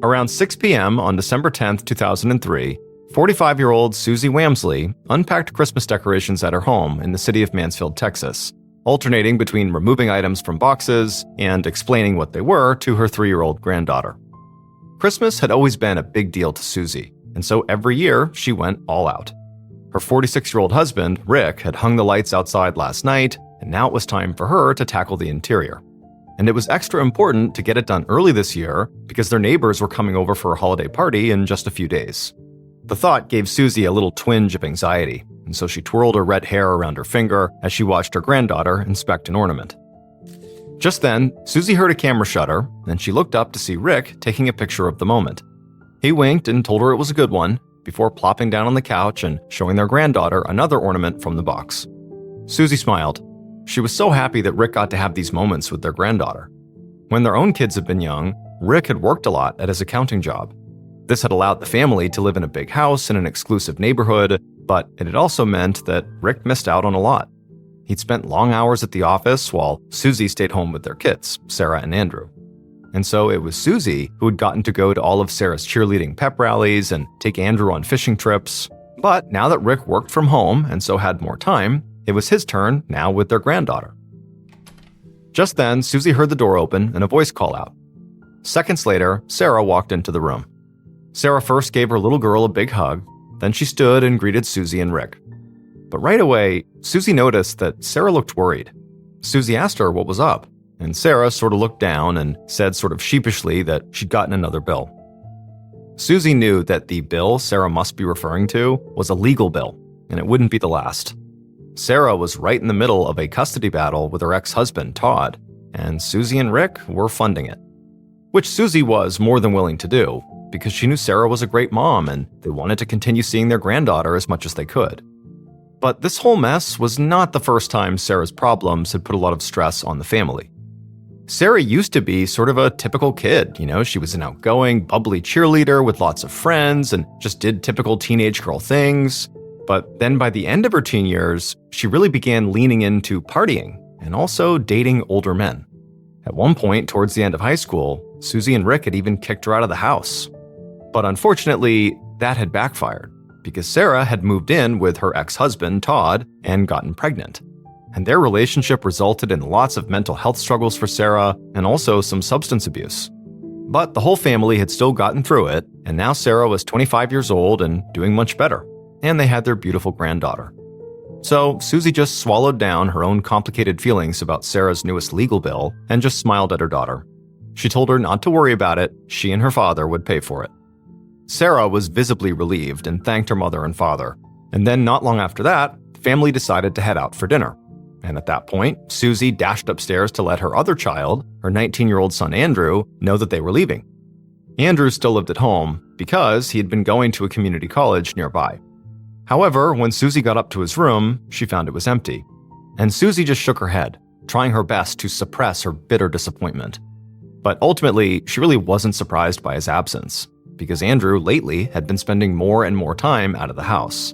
Around 6 p.m. on December 10, 2003, 45-year-old Susie Wamsley unpacked Christmas decorations at her home in the city of Mansfield, Texas, alternating between removing items from boxes and explaining what they were to her 3-year-old granddaughter. Christmas had always been a big deal to Susie, and so every year she went all out. Her 46-year-old husband, Rick, had hung the lights outside last night, and now it was time for her to tackle the interior. And it was extra important to get it done early this year because their neighbors were coming over for a holiday party in just a few days. The thought gave Susie a little twinge of anxiety, and so she twirled her red hair around her finger as she watched her granddaughter inspect an ornament. Just then, Susie heard a camera shutter, and she looked up to see Rick taking a picture of the moment. He winked and told her it was a good one, before plopping down on the couch and showing their granddaughter another ornament from the box. Susie smiled. She was so happy that Rick got to have these moments with their granddaughter. When their own kids had been young, Rick had worked a lot at his accounting job. This had allowed the family to live in a big house in an exclusive neighborhood, but it had also meant that Rick missed out on a lot. He'd spent long hours at the office while Susie stayed home with their kids, Sarah and Andrew. And so it was Susie who had gotten to go to all of Sarah's cheerleading pep rallies and take Andrew on fishing trips. But now that Rick worked from home and so had more time, it was his turn now with their granddaughter. Just then, Susie heard the door open and a voice call out. Seconds later, Sarah walked into the room. Sarah first gave her little girl a big hug, then she stood and greeted Susie and Rick. But right away, Susie noticed that Sarah looked worried. Susie asked her what was up, and Sarah sort of looked down and said sort of sheepishly that she'd gotten another bill. Susie knew that the bill Sarah must be referring to was a legal bill, and it wouldn't be the last. Sarah was right in the middle of a custody battle with her ex-husband, Todd, and Susie and Rick were funding it. Which Susie was more than willing to do, because she knew Sarah was a great mom and they wanted to continue seeing their granddaughter as much as they could. But this whole mess was not the first time Sarah's problems had put a lot of stress on the family. Sarah used to be sort of a typical kid, she was an outgoing, bubbly cheerleader with lots of friends and just did typical teenage girl things. But then by the end of her teen years, she really began leaning into partying and also dating older men. At one point, towards the end of high school, Susie and Rick had even kicked her out of the house. But unfortunately, that had backfired because Sarah had moved in with her ex-husband, Todd, and gotten pregnant. And their relationship resulted in lots of mental health struggles for Sarah and also some substance abuse. But the whole family had still gotten through it, and now Sarah was 25 years old and doing much better. And they had their beautiful granddaughter. So Susie just swallowed down her own complicated feelings about Sarah's newest legal bill and just smiled at her daughter. She told her not to worry about it, she and her father would pay for it. Sarah was visibly relieved and thanked her mother and father. And then not long after that, the family decided to head out for dinner. And at that point, Susie dashed upstairs to let her other child, her 19-year-old son Andrew, know that they were leaving. Andrew still lived at home because he had been going to a community college nearby. However, when Susie got up to his room, she found it was empty. And Susie just shook her head, trying her best to suppress her bitter disappointment. But ultimately, she really wasn't surprised by his absence, because Andrew lately had been spending more and more time out of the house.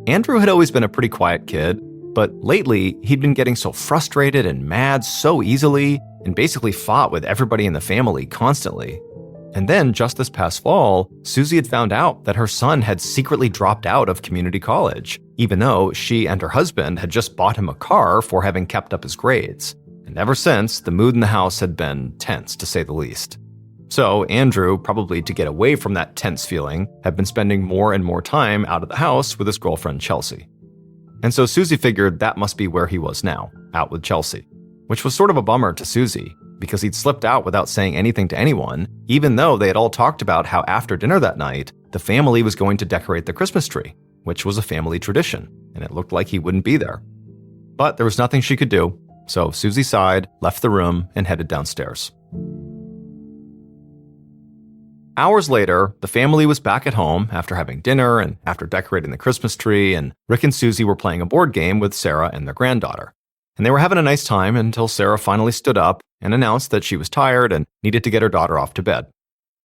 Andrew had always been a pretty quiet kid, but lately he'd been getting so frustrated and mad so easily and basically fought with everybody in the family constantly. And then just this past fall, Susie had found out that her son had secretly dropped out of community college, even though she and her husband had just bought him a car for having kept up his grades. And ever since, the mood in the house had been tense, to say the least. So Andrew, probably to get away from that tense feeling, had been spending more and more time out of the house with his girlfriend Chelsea. And so Susie figured that must be where he was now, out with Chelsea, which was sort of a bummer to Susie, because he'd slipped out without saying anything to anyone, even though they had all talked about how after dinner that night, the family was going to decorate the Christmas tree, which was a family tradition, and it looked like he wouldn't be there. But there was nothing she could do, so Susie sighed, left the room, and headed downstairs. Hours later, the family was back at home after having dinner and after decorating the Christmas tree, and Rick and Susie were playing a board game with Sarah and their granddaughter. And they were having a nice time until Sarah finally stood up and announced that she was tired and needed to get her daughter off to bed.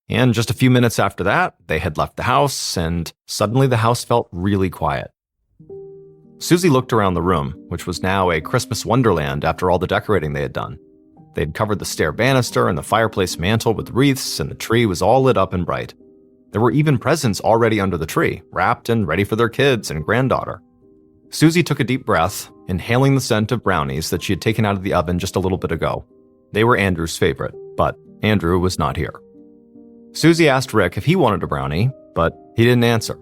And just a few minutes after that, they had left the house, and suddenly the house felt really quiet. Susie looked around the room, which was now a Christmas wonderland after all the decorating they had done. They'd covered the stair banister and the fireplace mantel with wreaths, and the tree was all lit up and bright. There were even presents already under the tree, wrapped and ready for their kids and granddaughter. Susie took a deep breath, inhaling the scent of brownies that she had taken out of the oven just a little bit ago. They were Andrew's favorite, but Andrew was not here. Susie asked Rick if he wanted a brownie, but he didn't answer.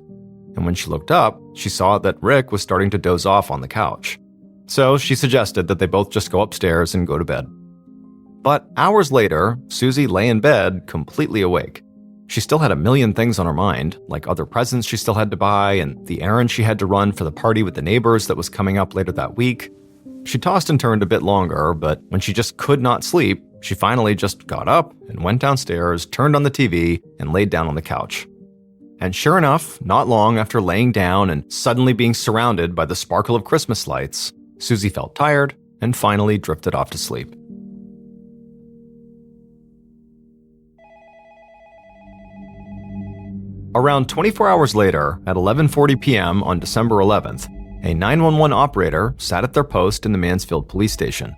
And when she looked up, she saw that Rick was starting to doze off on the couch. So she suggested that they both just go upstairs and go to bed. But hours later, Susie lay in bed, completely awake. She still had a million things on her mind, like other presents she still had to buy and the errand she had to run for the party with the neighbors that was coming up later that week. She tossed and turned a bit longer, but when she just could not sleep, she finally just got up and went downstairs, turned on the TV, and laid down on the couch. And sure enough, not long after laying down and suddenly being surrounded by the sparkle of Christmas lights, Susie felt tired and finally drifted off to sleep. Around 24 hours later, at 11:40 p.m. on December 11th, a 911 operator sat at their post in the Mansfield police station.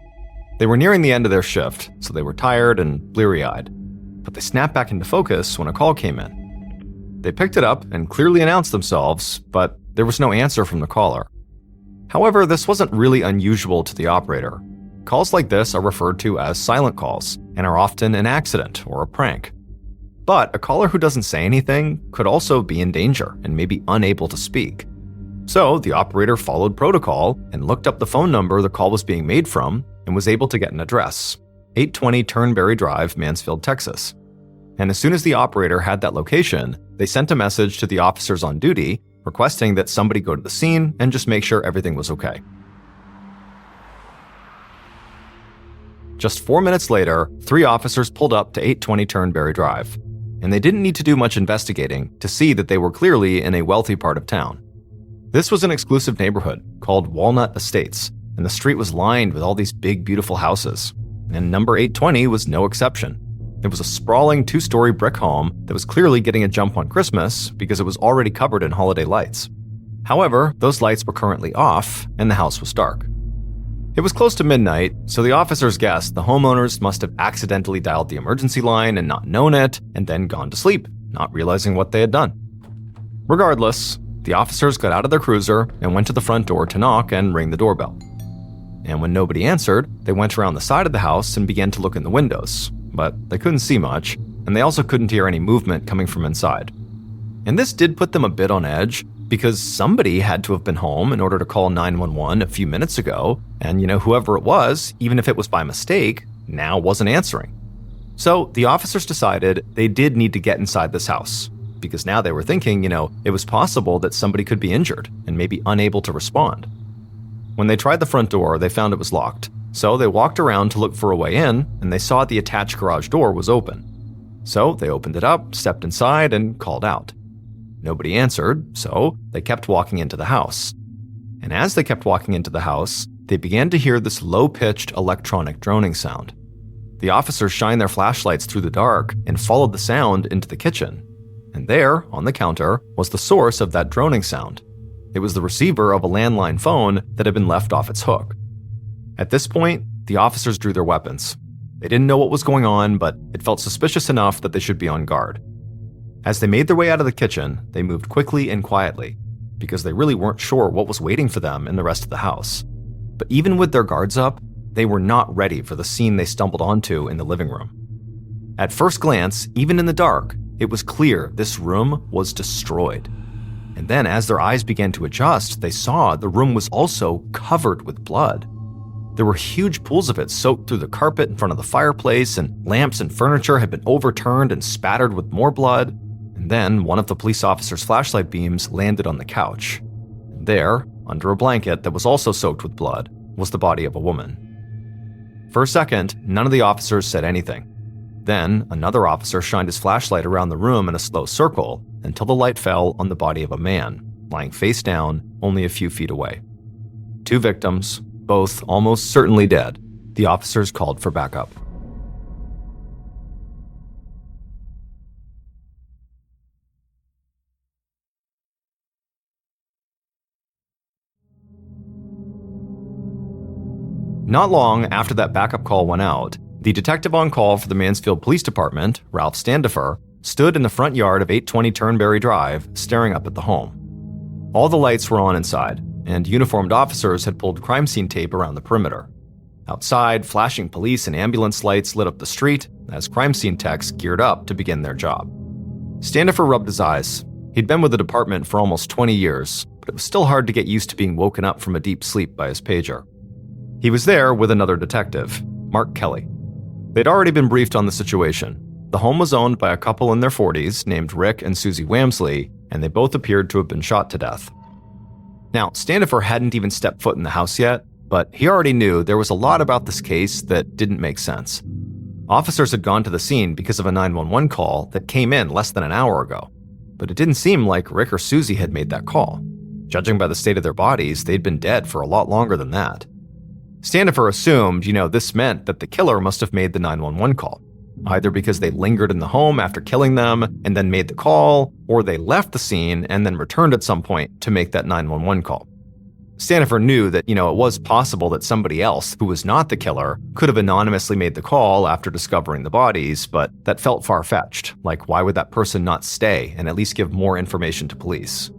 They were nearing the end of their shift, so they were tired and bleary-eyed. But they snapped back into focus when a call came in. They picked it up and clearly announced themselves, but there was no answer from the caller. However, this wasn't really unusual to the operator. Calls like this are referred to as silent calls and are often an accident or a prank. But a caller who doesn't say anything could also be in danger and may be unable to speak. So the operator followed protocol and looked up the phone number the call was being made from and was able to get an address, 820 Turnberry Drive, Mansfield, Texas. And as soon as the operator had that location, they sent a message to the officers on duty requesting that somebody go to the scene and just make sure everything was okay. Just 4 minutes later, 3 officers pulled up to 820 Turnberry Drive, and they didn't need to do much investigating to see that they were clearly in a wealthy part of town. This was an exclusive neighborhood called Walnut Estates, and the street was lined with all these big, beautiful houses, and number 820 was no exception. It was a sprawling 2-story brick home that was clearly getting a jump on Christmas because it was already covered in holiday lights. However, those lights were currently off, and the house was dark. It was close to midnight, so the officers guessed the homeowners must have accidentally dialed the emergency line and not known it, and then gone to sleep, not realizing what they had done. Regardless, the officers got out of their cruiser and went to the front door to knock and ring the doorbell. And when nobody answered, they went around the side of the house and began to look in the windows, but they couldn't see much, and they also couldn't hear any movement coming from inside. And this did put them a bit on edge, because somebody had to have been home in order to call 911 a few minutes ago, and whoever it was, even if it was by mistake, now wasn't answering. So the officers decided they did need to get inside this house, because now they were thinking, it was possible that somebody could be injured and maybe unable to respond. When they tried the front door, they found it was locked, so they walked around to look for a way in, and they saw the attached garage door was open. So they opened it up, stepped inside, and called out. Nobody answered, so they kept walking into the house. And as they kept walking into the house, they began to hear this low-pitched electronic droning sound. The officers shined their flashlights through the dark and followed the sound into the kitchen. And there, on the counter, was the source of that droning sound. It was the receiver of a landline phone that had been left off its hook. At this point, the officers drew their weapons. They didn't know what was going on, but it felt suspicious enough that they should be on guard. As they made their way out of the kitchen, they moved quickly and quietly, because they really weren't sure what was waiting for them in the rest of the house. But even with their guards up, they were not ready for the scene they stumbled onto in the living room. At first glance, even in the dark, it was clear this room was destroyed. And then as their eyes began to adjust, they saw the room was also covered with blood. There were huge pools of it soaked through the carpet in front of the fireplace, and lamps and furniture had been overturned and spattered with more blood. And then one of the police officer's flashlight beams landed on the couch. And there, under a blanket that was also soaked with blood, was the body of a woman. For a second, none of the officers said anything. Then, another officer shined his flashlight around the room in a slow circle until the light fell on the body of a man, lying face down only a few feet away. 2 victims, both almost certainly dead. The officers called for backup. Not long after that backup call went out, The detective on call for the Mansfield Police Department, Ralph Standifer, stood in the front yard of 820 Turnberry Drive, staring up at the home. All the lights were on inside, and uniformed officers had pulled crime scene tape around the perimeter. Outside, flashing police and ambulance lights lit up the street as crime scene techs geared up to begin their job. Standifer rubbed his eyes. He'd been with the department for almost 20 years, but it was still hard to get used to being woken up from a deep sleep by his pager. He was there with another detective, Mark Kelly. They'd already been briefed on the situation. The home was owned by a couple in their 40s named Rick and Susie Wamsley, and they both appeared to have been shot to death. Now, Standifer hadn't even stepped foot in the house yet, but he already knew there was a lot about this case that didn't make sense. Officers had gone to the scene because of a 911 call that came in less than an hour ago, but it didn't seem like Rick or Susie had made that call. Judging by the state of their bodies, they'd been dead for a lot longer than that. Standifer assumed, this meant that the killer must have made the 911 call, either because they lingered in the home after killing them and then made the call, or they left the scene and then returned at some point to make that 911 call. Standifer knew that, it was possible that somebody else, who was not the killer, could have anonymously made the call after discovering the bodies, but that felt far-fetched. Like, why would that person not stay and at least give more information to police?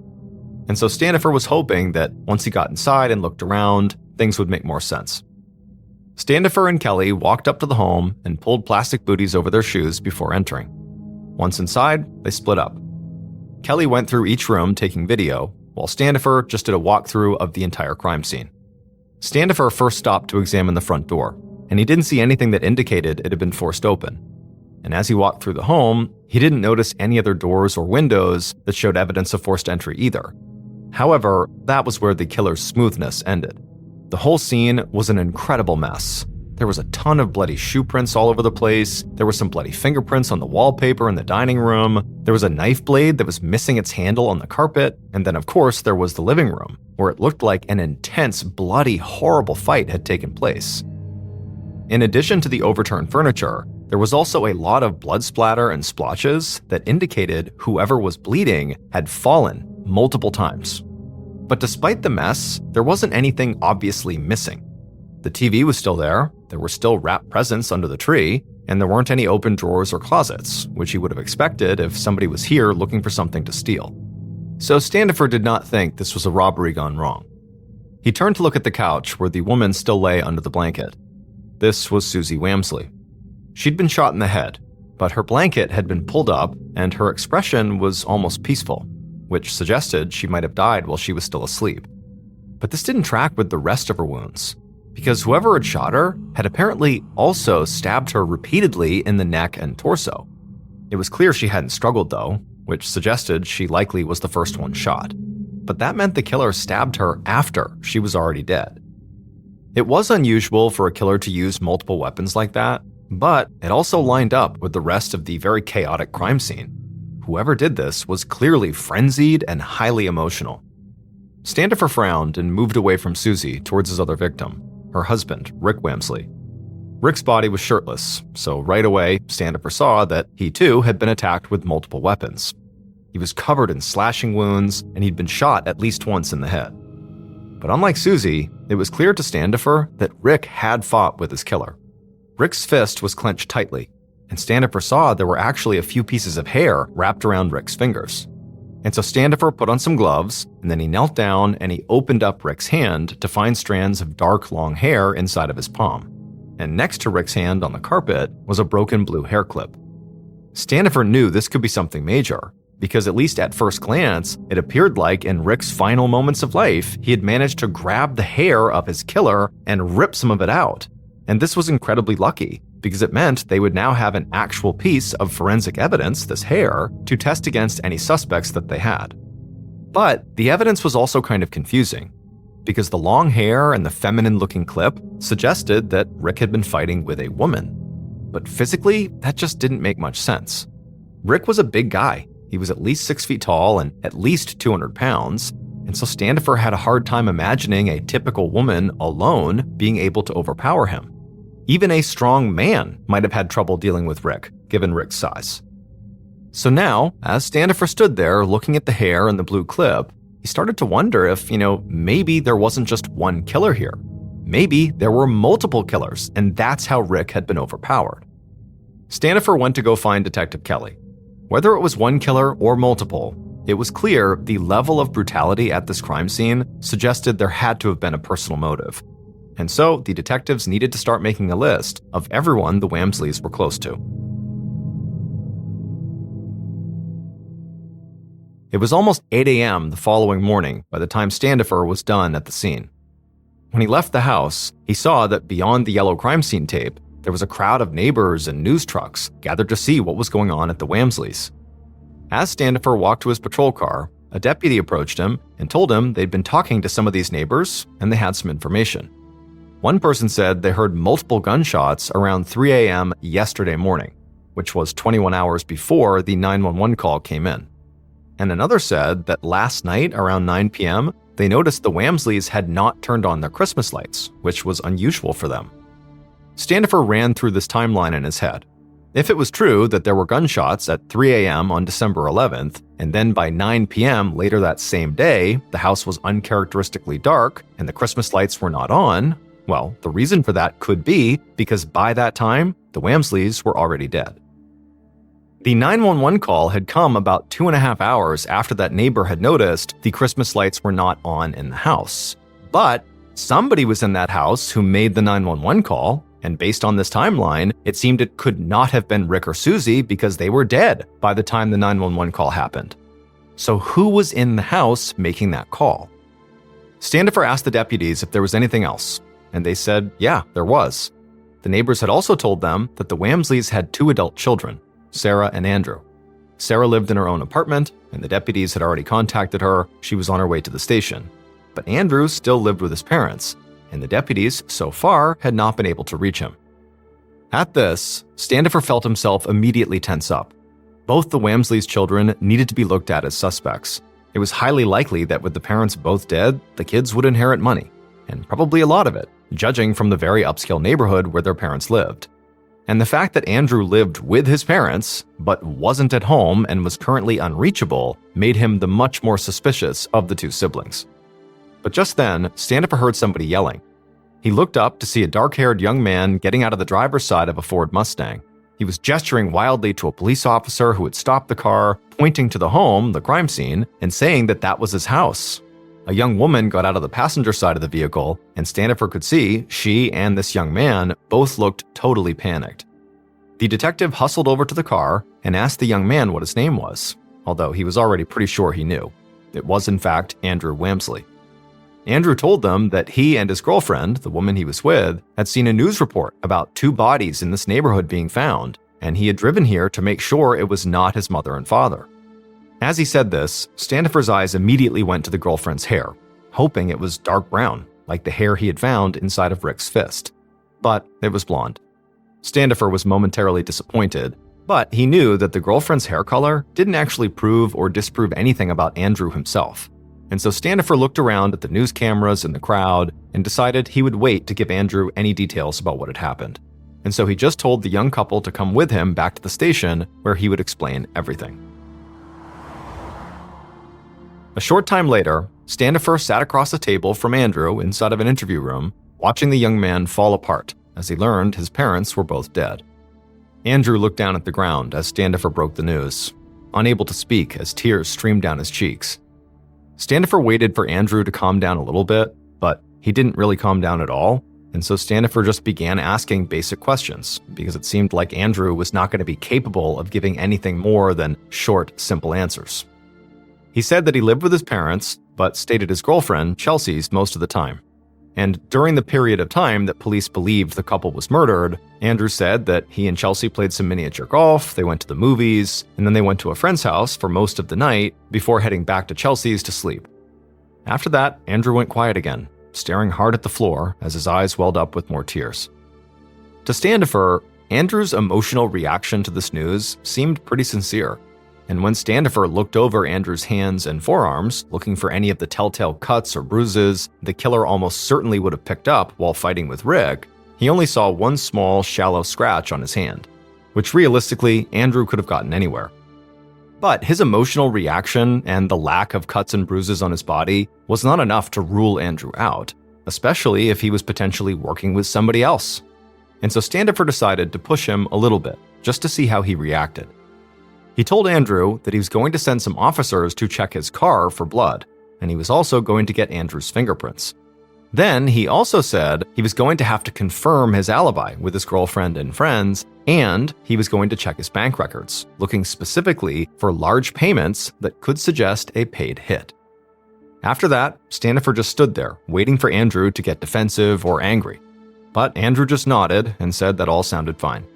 And so Standifer was hoping that once he got inside and looked around, things would make more sense. Standifer and Kelly walked up to the home and pulled plastic booties over their shoes before entering. Once inside, they split up. Kelly went through each room taking video, while Standifer just did a walkthrough of the entire crime scene. Standifer first stopped to examine the front door, and he didn't see anything that indicated it had been forced open. And as he walked through the home, he didn't notice any other doors or windows that showed evidence of forced entry either. However, that was where the killer's smoothness ended. The whole scene was an incredible mess. There was a ton of bloody shoe prints all over the place. There were some bloody fingerprints on the wallpaper in the dining room. There was a knife blade that was missing its handle on the carpet. And then, of course, there was the living room, where it looked like an intense, bloody, horrible fight had taken place. In addition to the overturned furniture, there was also a lot of blood splatter and splotches that indicated whoever was bleeding had fallen multiple times. But despite the mess, there wasn't anything obviously missing. The TV was still there were still wrapped presents under the tree, and there weren't any open drawers or closets, which you would have expected if somebody was here looking for something to steal. So Standifer did not think this was a robbery gone wrong. He turned to look at the couch where the woman still lay under the blanket. This was Susie Wamsley. She'd been shot in the head, but her blanket had been pulled up and her expression was almost peaceful, which suggested she might have died while she was still asleep. But this didn't track with the rest of her wounds, because whoever had shot her had apparently also stabbed her repeatedly in the neck and torso. It was clear she hadn't struggled though, which suggested she likely was the first one shot. But that meant the killer stabbed her after she was already dead. It was unusual for a killer to use multiple weapons like that, but it also lined up with the rest of the very chaotic crime scene. Whoever did this was clearly frenzied and highly emotional. Standifer frowned and moved away from Susie towards his other victim, her husband, Rick Wamsley. Rick's body was shirtless, so right away, Standifer saw that he too had been attacked with multiple weapons. He was covered in slashing wounds, and he'd been shot at least once in the head. But unlike Susie, it was clear to Standifer that Rick had fought with his killer. Rick's fist was clenched tightly, and Standifer saw there were actually a few pieces of hair wrapped around Rick's fingers. And so Standifer put on some gloves, and then he knelt down and he opened up Rick's hand to find strands of dark, long hair inside of his palm. And next to Rick's hand on the carpet was a broken blue hair clip. Standifer knew this could be something major, because at least at first glance, it appeared like in Rick's final moments of life, he had managed to grab the hair of his killer and rip some of it out. And this was incredibly lucky, because it meant they would now have an actual piece of forensic evidence, this hair, to test against any suspects that they had. But the evidence was also kind of confusing, because the long hair and the feminine-looking clip suggested that Rick had been fighting with a woman. But physically, that just didn't make much sense. Rick was a big guy. He was at least 6 feet tall and at least 200 pounds, and so Standifer had a hard time imagining a typical woman alone being able to overpower him. Even a strong man might have had trouble dealing with Rick, given Rick's size. So now, as Standifer stood there looking at the hair and the blue clip, he started to wonder if, maybe there wasn't just one killer here. Maybe there were multiple killers, and that's how Rick had been overpowered. Standifer went to go find Detective Kelly. Whether it was one killer or multiple, it was clear the level of brutality at this crime scene suggested there had to have been a personal motive. And so the detectives needed to start making a list of everyone the Wamsleys were close to. It was almost 8 a.m. the following morning by the time Standifer was done at the scene. When he left the house, he saw that beyond the yellow crime scene tape, there was a crowd of neighbors and news trucks gathered to see what was going on at the Wamsleys. As Standifer walked to his patrol car, a deputy approached him and told him they'd been talking to some of these neighbors and they had some information. One person said they heard multiple gunshots around 3 a.m. yesterday morning, which was 21 hours before the 911 call came in. And another said that last night around 9 p.m., they noticed the Wamsleys had not turned on their Christmas lights, which was unusual for them. Standifer ran through this timeline in his head. If it was true that there were gunshots at 3 a.m. on December 11th, and then by 9 p.m. later that same day, the house was uncharacteristically dark and the Christmas lights were not on, well, the reason for that could be because by that time, the Wamsleys were already dead. The 911 call had come about 2.5 hours after that neighbor had noticed the Christmas lights were not on in the house. But somebody was in that house who made the 911 call, and based on this timeline, it seemed it could not have been Rick or Susie because they were dead by the time the 911 call happened. So who was in the house making that call? Standifer asked the deputies if there was anything else, and they said, yeah, there was. The neighbors had also told them that the Wamsleys had 2 adult children, Sarah and Andrew. Sarah lived in her own apartment, and the deputies had already contacted her. She was on her way to the station. But Andrew still lived with his parents, and the deputies, so far, had not been able to reach him. At this, Standifer felt himself immediately tense up. Both the Wamsleys' children needed to be looked at as suspects. It was highly likely that with the parents both dead, the kids would inherit money, and probably a lot of it, judging from the very upscale neighborhood where their parents lived. And the fact that Andrew lived with his parents, but wasn't at home and was currently unreachable, made him the much more suspicious of the 2 siblings. But just then, Standifer heard somebody yelling. He looked up to see a dark-haired young man getting out of the driver's side of a Ford Mustang. He was gesturing wildly to a police officer who had stopped the car, pointing to the home, the crime scene, and saying that that was his house. A young woman got out of the passenger side of the vehicle, and Standifer could see she and this young man both looked totally panicked. The detective hustled over to the car and asked the young man what his name was, although he was already pretty sure he knew. It was, in fact, Andrew Wamsley. Andrew told them that he and his girlfriend, the woman he was with, had seen a news report about 2 bodies in this neighborhood being found, and he had driven here to make sure it was not his mother and father. As he said this, Standifer's eyes immediately went to the girlfriend's hair, hoping it was dark brown, like the hair he had found inside of Rick's fist. But it was blonde. Standifer was momentarily disappointed, but he knew that the girlfriend's hair color didn't actually prove or disprove anything about Andrew himself. And so Standifer looked around at the news cameras and the crowd and decided he would wait to give Andrew any details about what had happened. And so he just told the young couple to come with him back to the station where he would explain everything. A short time later, Standifer sat across a table from Andrew inside of an interview room, watching the young man fall apart as he learned his parents were both dead. Andrew looked down at the ground as Standifer broke the news, unable to speak as tears streamed down his cheeks. Standifer waited for Andrew to calm down a little bit, but he didn't really calm down at all, and so Standifer just began asking basic questions, because it seemed like Andrew was not going to be capable of giving anything more than short, simple answers. He said that he lived with his parents, but stayed at his girlfriend, Chelsea's, most of the time. And during the period of time that police believed the couple was murdered, Andrew said that he and Chelsea played some miniature golf, they went to the movies, and then they went to a friend's house for most of the night before heading back to Chelsea's to sleep. After that, Andrew went quiet again, staring hard at the floor as his eyes welled up with more tears. To Standifer, Andrew's emotional reaction to this news seemed pretty sincere. And when Standifer looked over Andrew's hands and forearms, looking for any of the telltale cuts or bruises the killer almost certainly would have picked up while fighting with Rick, he only saw one small, shallow scratch on his hand, which realistically, Andrew could have gotten anywhere. But his emotional reaction and the lack of cuts and bruises on his body was not enough to rule Andrew out. especially if he was potentially working with somebody else. And so Standifer decided to push him a little bit, just to see how he reacted. He told Andrew that he was going to send some officers to check his car for blood, and he was also going to get Andrew's fingerprints. Then he also said he was going to have to confirm his alibi with his girlfriend and friends, and he was going to check his bank records, looking specifically for large payments that could suggest a paid hit. After that, Standifer just stood there, waiting for Andrew to get defensive or angry. But Andrew just nodded and said that all sounded fine.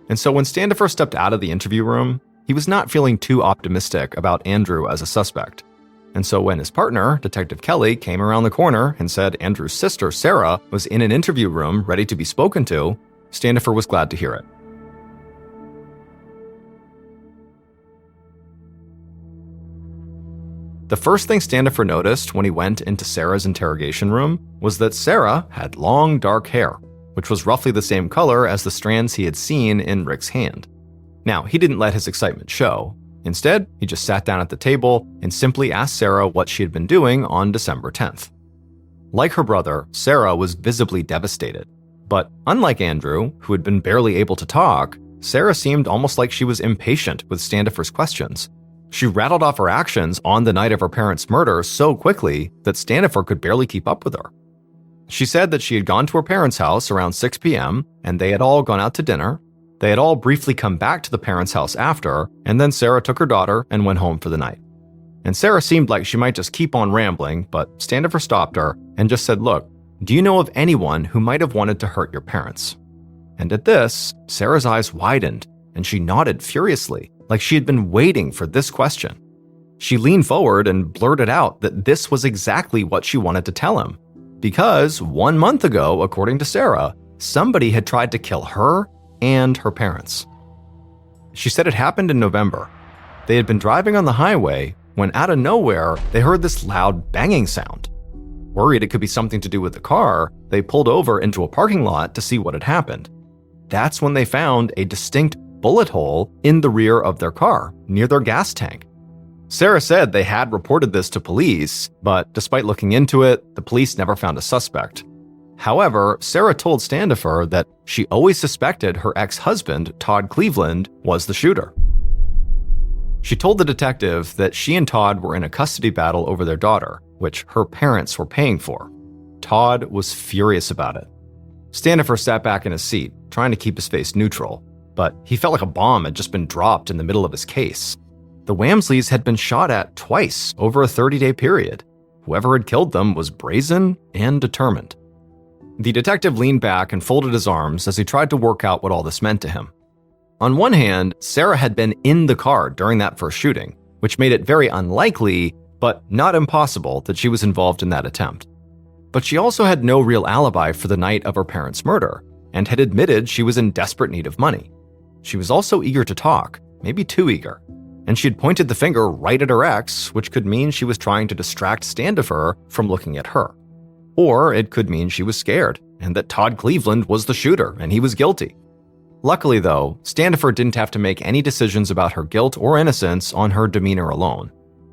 And so when Standifer stepped out of the interview room, he was not feeling too optimistic about Andrew as a suspect. And so when his partner, Detective Kelly, came around the corner and said Andrew's sister, Sarah, was in an interview room ready to be spoken to, Standifer was glad to hear it. The first thing Standifer noticed when he went into Sarah's interrogation room was that Sarah had long, dark hair, which was roughly the same color as the strands he had seen in Rick's hand. Now, he didn't let his excitement show. Instead, he just sat down at the table and simply asked Sarah what she had been doing on December 10th. Like her brother, Sarah was visibly devastated. But unlike Andrew, who had been barely able to talk, Sarah seemed almost like she was impatient with Standifer's questions. She rattled off her actions on the night of her parents' murder so quickly that Standifer could barely keep up with her. She said that she had gone to her parents' house around 6 p.m., and they had all gone out to dinner. They had all briefly come back to the parents' house after, and then Sarah took her daughter and went home for the night. And Sarah seemed like she might just keep on rambling, but Standifer stopped her and just said, "Look, do you know of anyone who might have wanted to hurt your parents?" And at this, Sarah's eyes widened, and she nodded furiously, like she had been waiting for this question. She leaned forward and blurted out that this was exactly what she wanted to tell him. Because 1 month ago, according to Sarah, somebody had tried to kill her and her parents. She said it happened in November. They had been driving on the highway when out of nowhere, they heard this loud banging sound. Worried it could be something to do with the car, they pulled over into a parking lot to see what had happened. That's when they found a distinct bullet hole in the rear of their car, near their gas tank. Sarah said they had reported this to police, but despite looking into it, the police never found a suspect. However, Sarah told Standifer that she always suspected her ex-husband, Todd Cleveland, was the shooter. She told the detective that she and Todd were in a custody battle over their daughter, which her parents were paying for. Todd was furious about it. Standifer sat back in his seat, trying to keep his face neutral, but he felt like a bomb had just been dropped in the middle of his case. The Wamsleys had been shot at twice over a 30-day period. Whoever had killed them was brazen and determined. The detective leaned back and folded his arms as he tried to work out what all this meant to him. On one hand, Sarah had been in the car during that first shooting, which made it very unlikely, but not impossible, that she was involved in that attempt. But she also had no real alibi for the night of her parents' murder, and had admitted she was in desperate need of money. She was also eager to talk, maybe too eager, and she had pointed the finger right at her ex, which could mean she was trying to distract Standifer from looking at her. Or it could mean she was scared, and that Todd Cleveland was the shooter and he was guilty. Luckily though, Standifer didn't have to make any decisions about her guilt or innocence on her demeanor alone.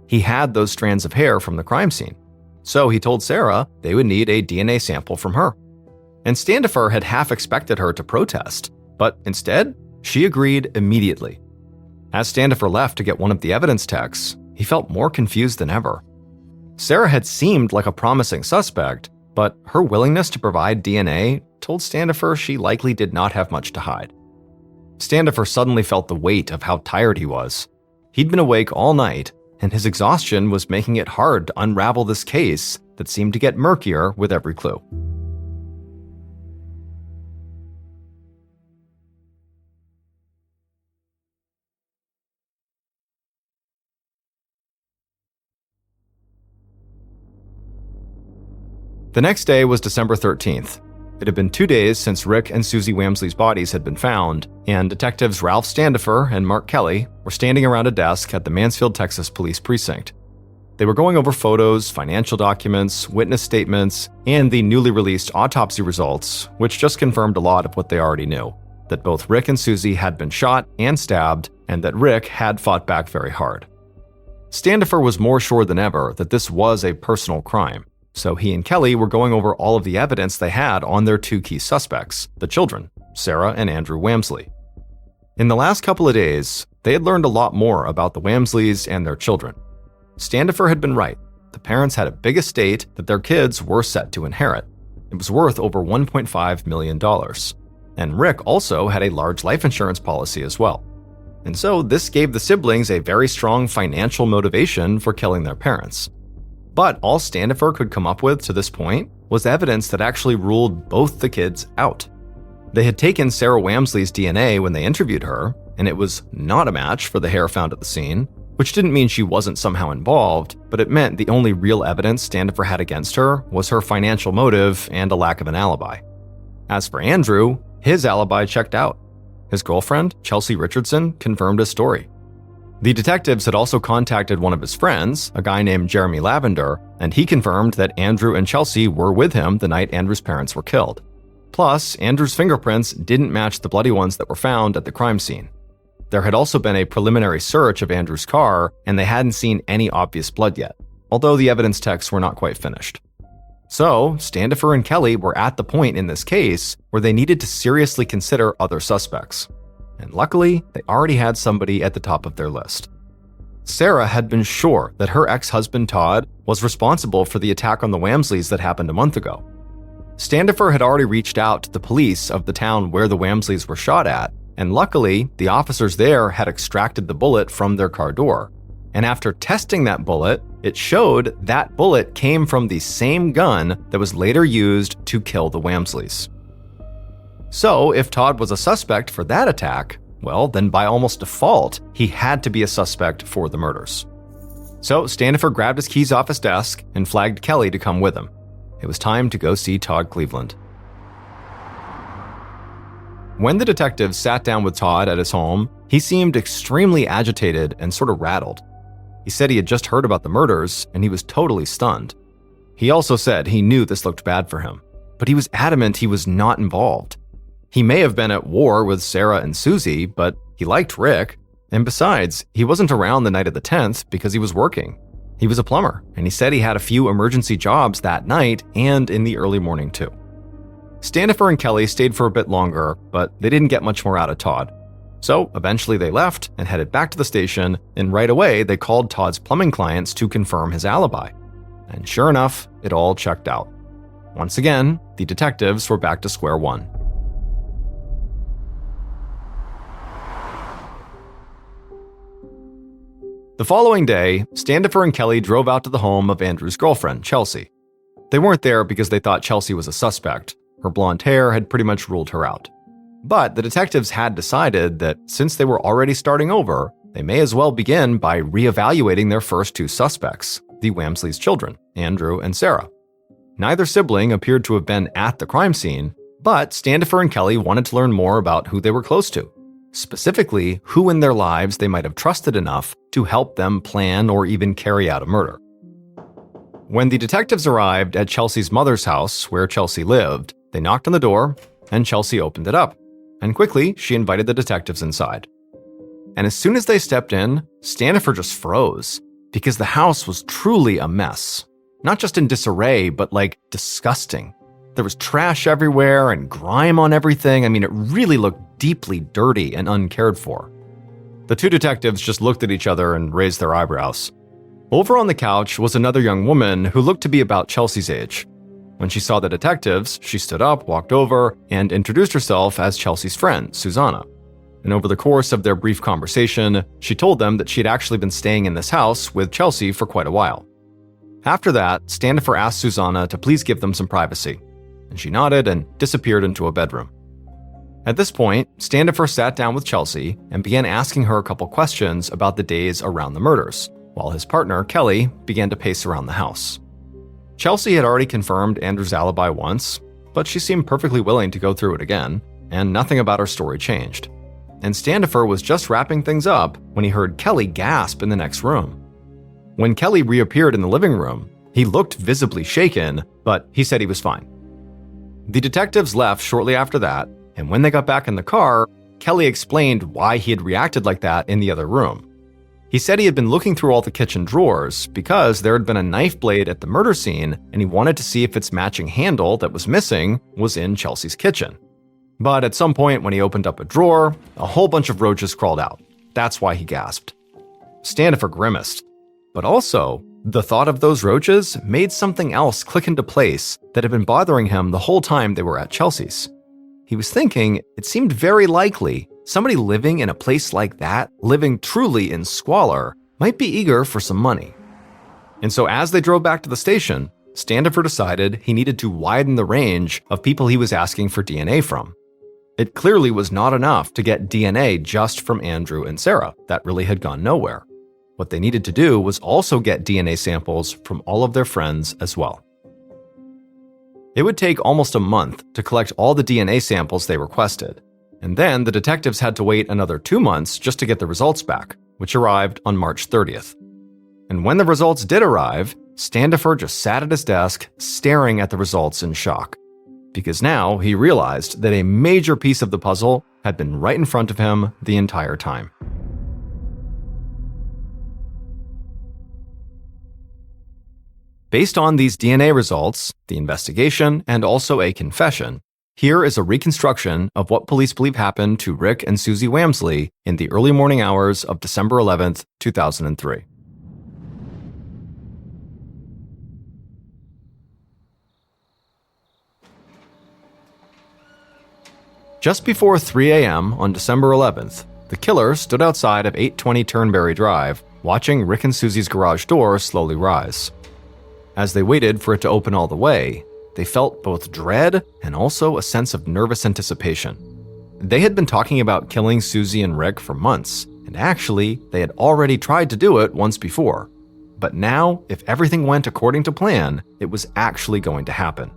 He had those strands of hair from the crime scene. So he told Sarah they would need a DNA sample from her. And Standifer had half expected her to protest, but instead, she agreed immediately. As Standifer left to get one of the evidence techs, he felt more confused than ever. Sarah had seemed like a promising suspect, but her willingness to provide DNA told Standifer she likely did not have much to hide. Standifer suddenly felt the weight of how tired he was. He'd been awake all night, and his exhaustion was making it hard to unravel this case that seemed to get murkier with every clue. The next day was December 13th. It had been 2 days since Rick and Susie Wamsley's bodies had been found, and detectives Ralph Standifer and Mark Kelly were standing around a desk at the Mansfield, Texas Police Precinct. They were going over photos, financial documents, witness statements, and the newly released autopsy results, which just confirmed a lot of what they already knew, that both Rick and Susie had been shot and stabbed, and that Rick had fought back very hard. Standifer was more sure than ever that this was a personal crime. So he and Kelly were going over all of the evidence they had on their two key suspects, the children, Sarah and Andrew Wamsley. In the last couple of days, they had learned a lot more about the Wamsleys and their children. Standifer had been right. The parents had a big estate that their kids were set to inherit. It was worth over $1.5 million. And Rick also had a large life insurance policy as well. And so this gave the siblings a very strong financial motivation for killing their parents. But all Standifer could come up with to this point was evidence that actually ruled both the kids out. They had taken Sarah Wamsley's DNA when they interviewed her, and it was not a match for the hair found at the scene, which didn't mean she wasn't somehow involved, but it meant the only real evidence Standifer had against her was her financial motive and a lack of an alibi. As for Andrew, his alibi checked out. His girlfriend, Chelsea Richardson, confirmed his story. The detectives had also contacted one of his friends, a guy named Jeremy Lavender, and he confirmed that Andrew and Chelsea were with him the night Andrew's parents were killed. Plus, Andrew's fingerprints didn't match the bloody ones that were found at the crime scene. There had also been a preliminary search of Andrew's car, and they hadn't seen any obvious blood yet, although the evidence texts were not quite finished. So, Standifer and Kelly were at the point in this case where they needed to seriously consider other suspects. And luckily, they already had somebody at the top of their list. Sarah had been sure that her ex-husband Todd was responsible for the attack on the Wamsleys that happened a month ago. Standifer had already reached out to the police of the town where the Wamsleys were shot at, and luckily, the officers there had extracted the bullet from their car door. And after testing that bullet, it showed that bullet came from the same gun that was later used to kill the Wamsleys. So, if Todd was a suspect for that attack, well, then by almost default, he had to be a suspect for the murders. So, Standifer grabbed his keys off his desk and flagged Kelly to come with him. It was time to go see Todd Cleveland. When the detectives sat down with Todd at his home, he seemed extremely agitated and sort of rattled. He said he had just heard about the murders, and he was totally stunned. He also said he knew this looked bad for him, but he was adamant he was not involved. He may have been at war with Sarah and Susie, but he liked Rick, and besides, he wasn't around the night of the 10th because he was working. He was a plumber, and he said he had a few emergency jobs that night and in the early morning too. Standifer and Kelly stayed for a bit longer, but they didn't get much more out of Todd. So eventually they left and headed back to the station, and right away they called Todd's plumbing clients to confirm his alibi. And sure enough, it all checked out. Once again, the detectives were back to square one. The following day, Standifer and Kelly drove out to the home of Andrew's girlfriend, Chelsea. They weren't there because they thought Chelsea was a suspect. Her blonde hair had pretty much ruled her out. But the detectives had decided that since they were already starting over, they may as well begin by reevaluating their first two suspects, the Wamsley's children, Andrew and Sarah. Neither sibling appeared to have been at the crime scene, but Standifer and Kelly wanted to learn more about who they were close to. Specifically, who in their lives they might have trusted enough to help them plan or even carry out a murder. When the detectives arrived at Chelsea's mother's house, where Chelsea lived, they knocked on the door, and Chelsea opened it up. And quickly, she invited the detectives inside. And as soon as they stepped in, Standifer just froze, because the house was truly a mess. Not just in disarray, but disgusting. There was trash everywhere and grime on everything. I mean, it really looked deeply dirty and uncared for. The two detectives just looked at each other and raised their eyebrows. Over on the couch was another young woman who looked to be about Chelsea's age. When she saw the detectives, she stood up, walked over, and introduced herself as Chelsea's friend, Susanna. And over the course of their brief conversation, she told them that she had actually been staying in this house with Chelsea for quite a while. After that, Standifer asked Susanna to please give them some privacy, and she nodded and disappeared into a bedroom. At this point, Standifer sat down with Chelsea and began asking her a couple questions about the days around the murders, while his partner, Kelly, began to pace around the house. Chelsea had already confirmed Andrew's alibi once, but she seemed perfectly willing to go through it again, and nothing about her story changed. And Standifer was just wrapping things up when he heard Kelly gasp in the next room. When Kelly reappeared in the living room, he looked visibly shaken, but he said he was fine. The detectives left shortly after that, and when they got back in the car, Kelly explained why he had reacted like that in the other room. He said he had been looking through all the kitchen drawers because there had been a knife blade at the murder scene and he wanted to see if its matching handle that was missing was in Chelsea's kitchen. But at some point when he opened up a drawer, a whole bunch of roaches crawled out. That's why he gasped. Standifer grimaced. But also, the thought of those roaches made something else click into place that had been bothering him the whole time they were at Chelsea's. He was thinking it seemed very likely somebody living in a place like that, living truly in squalor, might be eager for some money. And so as they drove back to the station, Standifer decided he needed to widen the range of people he was asking for DNA from. It clearly was not enough to get DNA just from Andrew and Sarah. That really had gone nowhere. What they needed to do was also get DNA samples from all of their friends as well. It would take almost a month to collect all the DNA samples they requested, and then the detectives had to wait another 2 months just to get the results back, which arrived on March 30th. And when the results did arrive, Standifer just sat at his desk, staring at the results in shock. Because now he realized that a major piece of the puzzle had been right in front of him the entire time. Based on these DNA results, the investigation, and also a confession, here is a reconstruction of what police believe happened to Rick and Susie Wamsley in the early morning hours of December 11th, 2003. Just before 3 a.m. on December 11th, the killer stood outside of 820 Turnberry Drive, watching Rick and Susie's garage door slowly rise. As they waited for it to open all the way, they felt both dread and also a sense of nervous anticipation. They had been talking about killing Susie and Rick for months, and actually, they had already tried to do it once before. But now, if everything went according to plan, it was actually going to happen.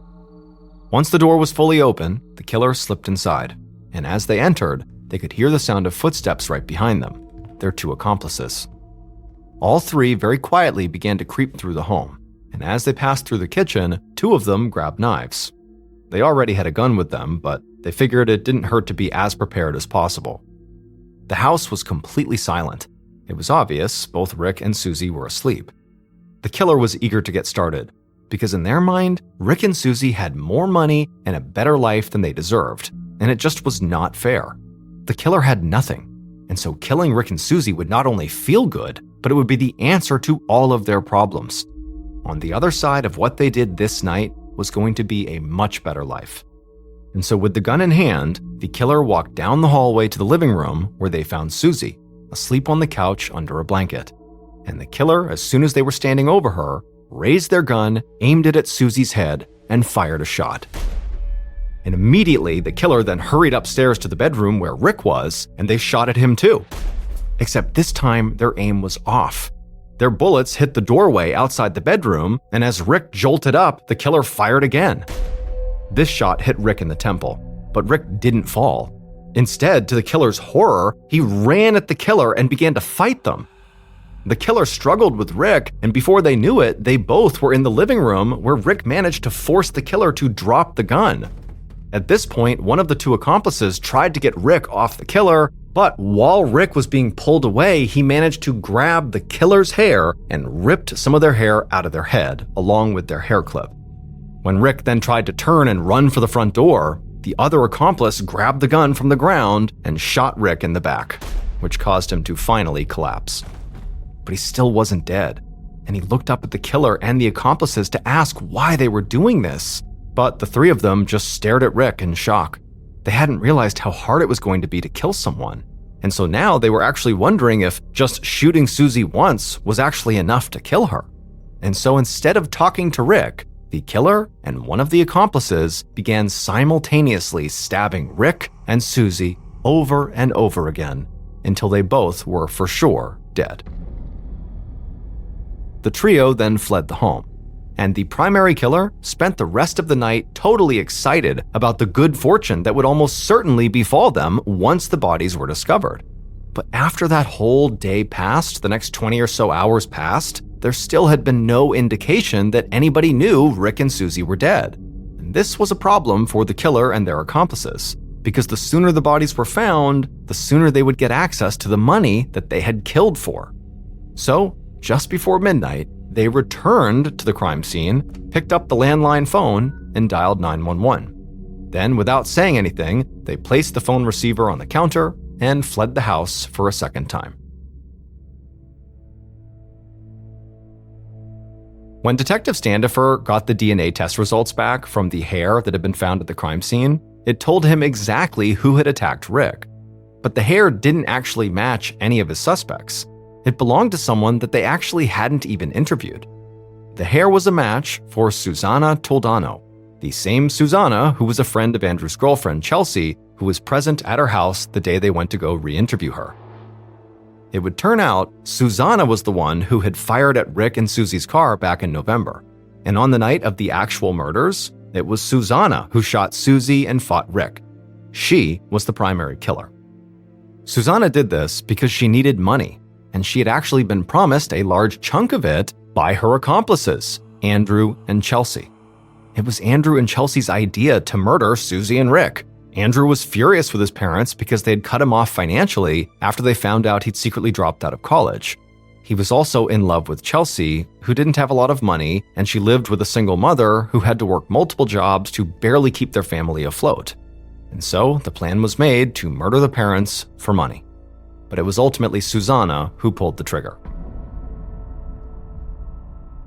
Once the door was fully open, the killer slipped inside, and as they entered, they could hear the sound of footsteps right behind them, their 2 accomplices. All 3 very quietly began to creep through the home, and as they passed through the kitchen, 2 of them grabbed knives. They already had a gun with them, but they figured it didn't hurt to be as prepared as possible. The house was completely silent. It was obvious both Rick and Susie were asleep. The killer was eager to get started, because in their mind, Rick and Susie had more money and a better life than they deserved, and it just was not fair. The killer had nothing, and so killing Rick and Susie would not only feel good, but it would be the answer to all of their problems. On the other side of what they did this night was going to be a much better life. And so with the gun in hand, the killer walked down the hallway to the living room where they found Susie, asleep on the couch under a blanket. And the killer, as soon as they were standing over her, raised their gun, aimed it at Susie's head, and fired a shot. And immediately, the killer then hurried upstairs to the bedroom where Rick was, and they shot at him too. Except this time, their aim was off. Their bullets hit the doorway outside the bedroom, and as Rick jolted up, the killer fired again. This shot hit Rick in the temple, but Rick didn't fall. Instead, to the killer's horror, he ran at the killer and began to fight them. The killer struggled with Rick, and before they knew it, they both were in the living room where Rick managed to force the killer to drop the gun. At this point, one of the 2 accomplices tried to get Rick off the killer, but while Rick was being pulled away, he managed to grab the killer's hair and ripped some of their hair out of their head, along with their hair clip. When Rick then tried to turn and run for the front door, the other accomplice grabbed the gun from the ground and shot Rick in the back, which caused him to finally collapse. But he still wasn't dead, and he looked up at the killer and the accomplices to ask why they were doing this. But the 3 of them just stared at Rick in shock. They hadn't realized how hard it was going to be to kill someone. And so now they were actually wondering if just shooting Susie once was actually enough to kill her. And so instead of talking to Rick, the killer and one of the accomplices began simultaneously stabbing Rick and Susie over and over again until they both were for sure dead. The trio then fled the home, and the primary killer spent the rest of the night totally excited about the good fortune that would almost certainly befall them once the bodies were discovered. But after that whole day passed, the next 20 or so hours passed, there still had been no indication that anybody knew Rick and Susie were dead. And this was a problem for the killer and their accomplices, because the sooner the bodies were found, the sooner they would get access to the money that they had killed for. So, just before midnight, they returned to the crime scene, picked up the landline phone, and dialed 911. Then, without saying anything, they placed the phone receiver on the counter and fled the house for a second time. When Detective Standifer got the DNA test results back from the hair that had been found at the crime scene, it told him exactly who had attacked Rick. But the hair didn't actually match any of his suspects. It belonged to someone that they actually hadn't even interviewed. The hair was a match for Susanna Toldano, the same Susanna who was a friend of Andrew's girlfriend, Chelsea, who was present at her house the day they went to go re-interview her. It would turn out Susanna was the one who had fired at Rick and Susie's car back in November. And on the night of the actual murders, it was Susanna who shot Susie and fought Rick. She was the primary killer. Susanna did this because she needed money, and she had actually been promised a large chunk of it by her accomplices, Andrew and Chelsea. It was Andrew and Chelsea's idea to murder Susie and Rick. Andrew was furious with his parents because they had cut him off financially after they found out he'd secretly dropped out of college. He was also in love with Chelsea, who didn't have a lot of money, and she lived with a single mother who had to work multiple jobs to barely keep their family afloat. And so the plan was made to murder the parents for money. But it was ultimately Susanna who pulled the trigger.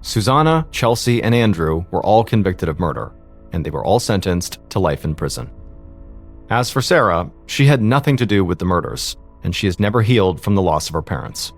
Susanna, Chelsea, and Andrew were all convicted of murder, and they were all sentenced to life in prison. As for Sarah, she had nothing to do with the murders, and she has never healed from the loss of her parents.